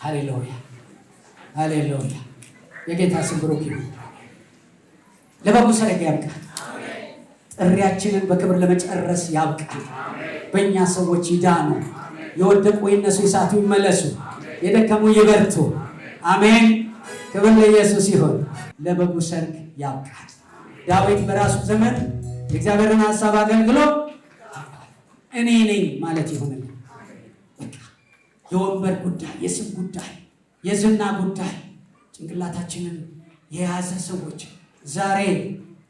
ሃሌሉያ ሃሌሉያ። የጌታ ስም ብሩክ ይሁን። ለበጎ ሰርግ ያብቃል። ጥሪያችንን በክብር ለመጨረስ ያብቃል። በእኛ ሰዎች ይዳኑ፣ የወደቁ ይነሱ፣ የሳቱ ይመለሱ፣ የደከሙ ይበርቱ። አሜን። ክብር ለኢየሱስ ይሁን። ለበጎ ሰርግ ያብቃል። ዳዊት በራሱ ዘመን የእግዚአብሔርን ሐሳብ አገልግሎ እኔ ነኝ ማለት ይሆናል። በቃ የወንበር ጉዳይ፣ የስም ጉዳይ፣ የዝና ጉዳይ ጭንቅላታችንን የያዘ ሰዎች ዛሬ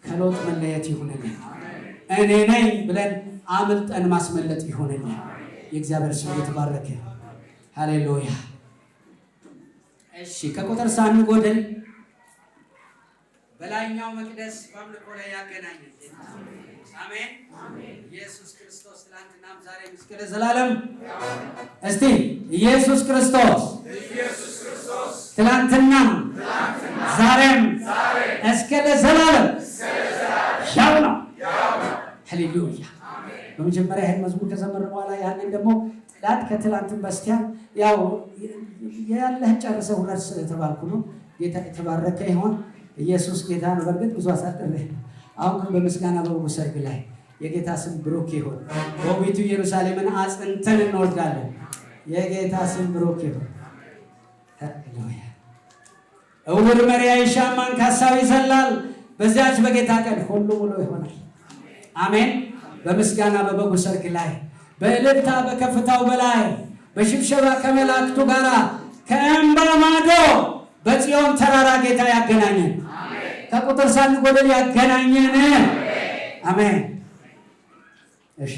ከለውጥ መለየት ይሆንልን። እኔ ነኝ ብለን አምልጠን ማስመለጥ ይሆንልን። የእግዚአብሔር ስም የተባረከ ሃሌሉያ። እሺ ከቁጥር ሳንጎድል በላይኛው መቅደስ በአምልኮ ላይ ያገናኘን አሜን። ኢየሱስ ክርስቶስ ትናንትናም ዛሬም እስከ ለዘላለም። እስቲ ኢየሱስ ክርስቶስ ትናንትናም ዛሬም እስከ ለዘላለም ያው ነው። ሃሌሉያ። በመጀመሪያ ይህን መዝሙር ከዘመርን በኋላ ያንን ደግሞ ጠላት ከትላንትን በስቲያ ያው ያለህን ጨርሰህ ውረድ ስለተባልኩ ነው። ጌታ የተባረከ ይሆን። ኢየሱስ ጌታ ነው። በእርግጥ ብዙ አሳጥሬ አሁን ግን በምስጋና በበጎ ሰርግ ላይ የጌታ ስም ብሩክ ይሁን። በውቢቱ ኢየሩሳሌምን አጽንተን እንወርዳለን። የጌታ ስም ብሩክ ይሁን። ሃሌሉያ። እውር መሪ አይሻም፣ አንካሳው ይዘላል። በዚያች በጌታ ቀን ሁሉ ሙሉ ይሆናል። አሜን። በምስጋና በበጎ ሰርግ ላይ በእልልታ በከፍታው በላይ በሽብሸባ ከመላእክቱ ጋር ከእንባ ማዶ በጽዮን ተራራ ጌታ ያገናኘን። ከቁጥር ሳንጎድል ያገናኘን። አሜን። እሺ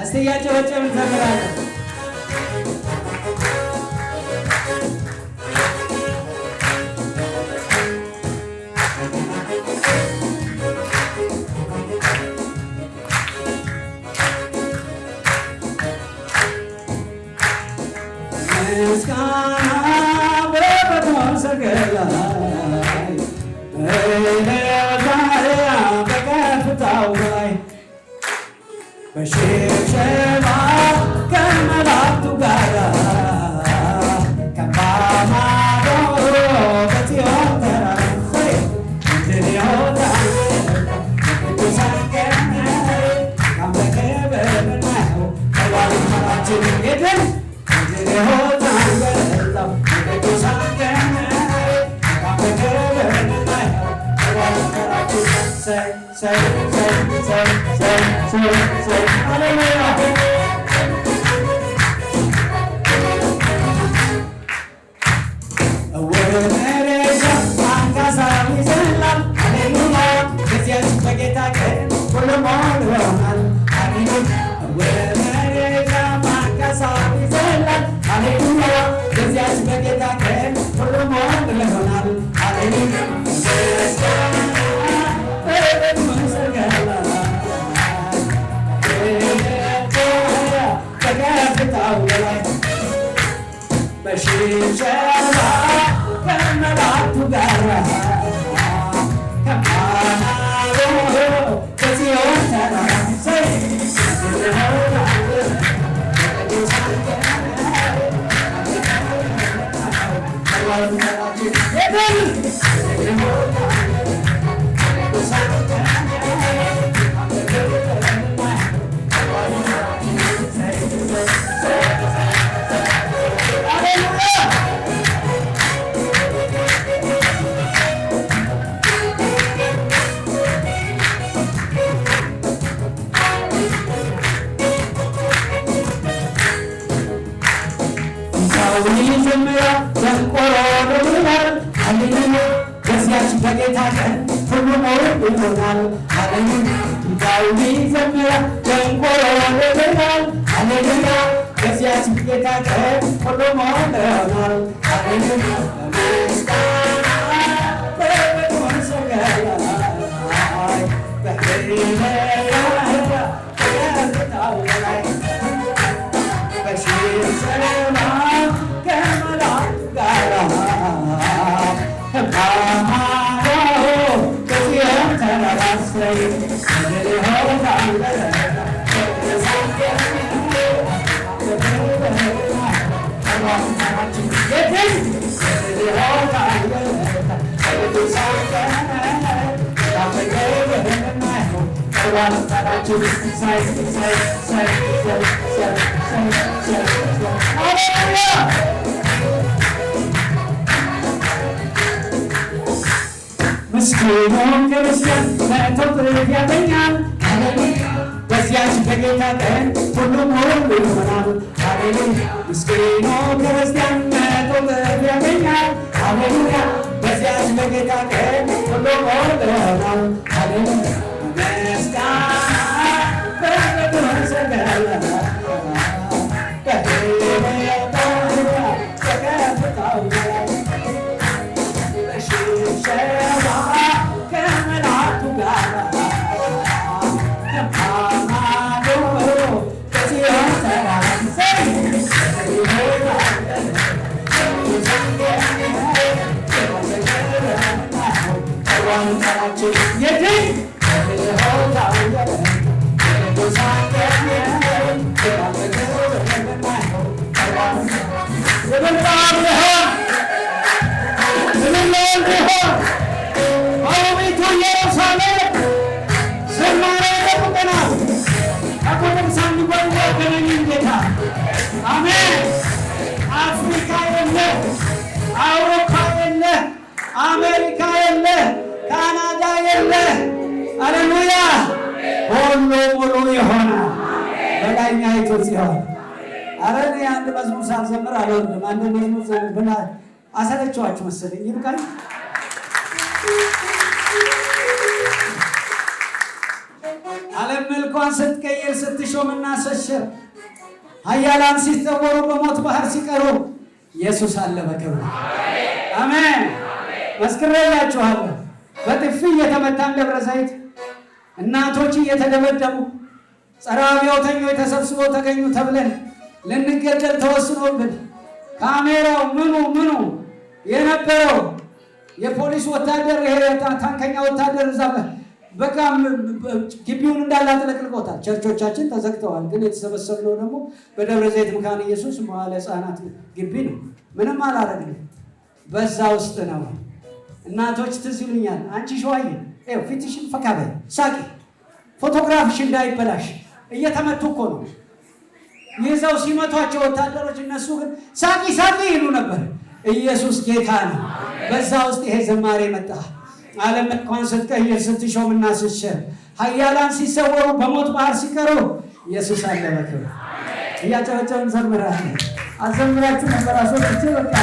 እስቲ ያጨበጨብን ዘምራለን። በሽብሸባ ከመላእክቱ ጋር ከማዶ በጽዮን ተራራ እንድን ይሆናል ቅዱሳን ቀን አምላክ በምናየው ከባልንጀራችን ሄደን እንድን ይሆናል በዛው ቅዱሳን ቀን አምላክ በምናየው ከባልንጀራችን say hallelujah. በሽብሸባ ከመላእክቱ ጋር ከማዶ በጽዮን ተራራ በጌታ ቀን ሁሉ ሞት ይሆናል። ሃሌሉያ ዳዊት ይዘምራ ደንቆሮ ይሆናል። ሃሌሉያ በዚያች በጌታ ቀን ሁሉ ሞት ይሆናል። ሃሌሉያ በምስጋና በበጎ ሰርግ ላይ በከፍታው ላይ በሽብሸባ ከመላእክቱ ጋር ከማዶ በጽዮን ምስኪኑ ክርስቲያን መቶ ብር ያገኛል። በዚያች በጌታ ቀን ሁሉም ሁሉ ይሆናል። ሃሌሉያ! ምስኪኑ ክርስቲያን መቶ ብር ያገኛል። ሃሌሉያ! በዚያች በጌታ ቀን ሁሉም ሁሉ ይሆናል። ሃሌሉያ! አፍሪካ የለ፣ አውሮፓ የለ፣ አሜሪካ የለ፣ ካናዳ የለ። ሃሌሉያ! ሁሉ ሙሉ የሆነ በላይኛይቱ ጽዮን። ኧረ እኔ አንድ መዝሙር ሳልዘምር አልወርድም። አንድ መዝሙር ዘምር አሰለችኋችሁ መሰለኝ። ይብቃኝ። ዓለም መልኳን ስትቀይር ስትሾምና ስትሽር ኃያላን ሲሰወሩ በሞት ባህር ሲቀሩ ኢየሱስ አለ በክብር። አሜን። መስክሬላችኋለሁ። በጥፊ እየተመታን ደብረ ዘይት እናቶች እየተደበደቡ ጸረ አብዮተኞች ተሰብስበው ተገኙ ተብለን ልንገደል ተወስኖብን ካሜራው ምኑ የነበረው የፖሊስ ወታደር ይሄ ታንከኛ ወታደር እዛ በቃ ግቢውን እንዳለ አጥለቅልቆታል። ቸርቾቻችን ተዘግተዋል። ግን የተሰበሰብነው ደግሞ በደብረ ዘይት መካነ ኢየሱስ መዋዕለ ሕፃናት ግቢ ነው። ምንም አላረግንም። በዛ ውስጥ ነው። እናቶች ትዝ ይሉኛል። አንቺ ሸዋዬ ፊትሽን ፈካ በይ ሳቂ፣ ፎቶግራፍሽ እንዳይበላሽ እየተመቱ እኮ ነው። ይዘው ሲመቷቸው ወታደሮች እነሱ ግን ሳቂ ይሉ ነበር። ኢየሱስ ጌታ ነው። በዛ ውስጥ ይሄ ዝማሬ መጣ። ዓለም መልኳን ስትቀይር ስትሾምና ስትሽር ኃያላን ሲሰወሩ በሞት ባህር ሲቀሩ ኢየሱስ አለ በክብር። እያጨበጨብን ዘምራለን። አዘምራችሁ ነበር አሶች በቃ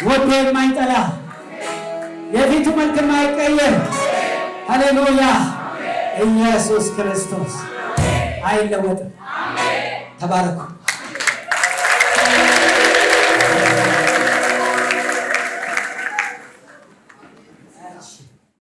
ወዶ የማይጠላ የፊቱ መልክ የማይቀየር ሃሌሉያ ኢየሱስ ክርስቶስ አይለወጥም። ተባረኩ።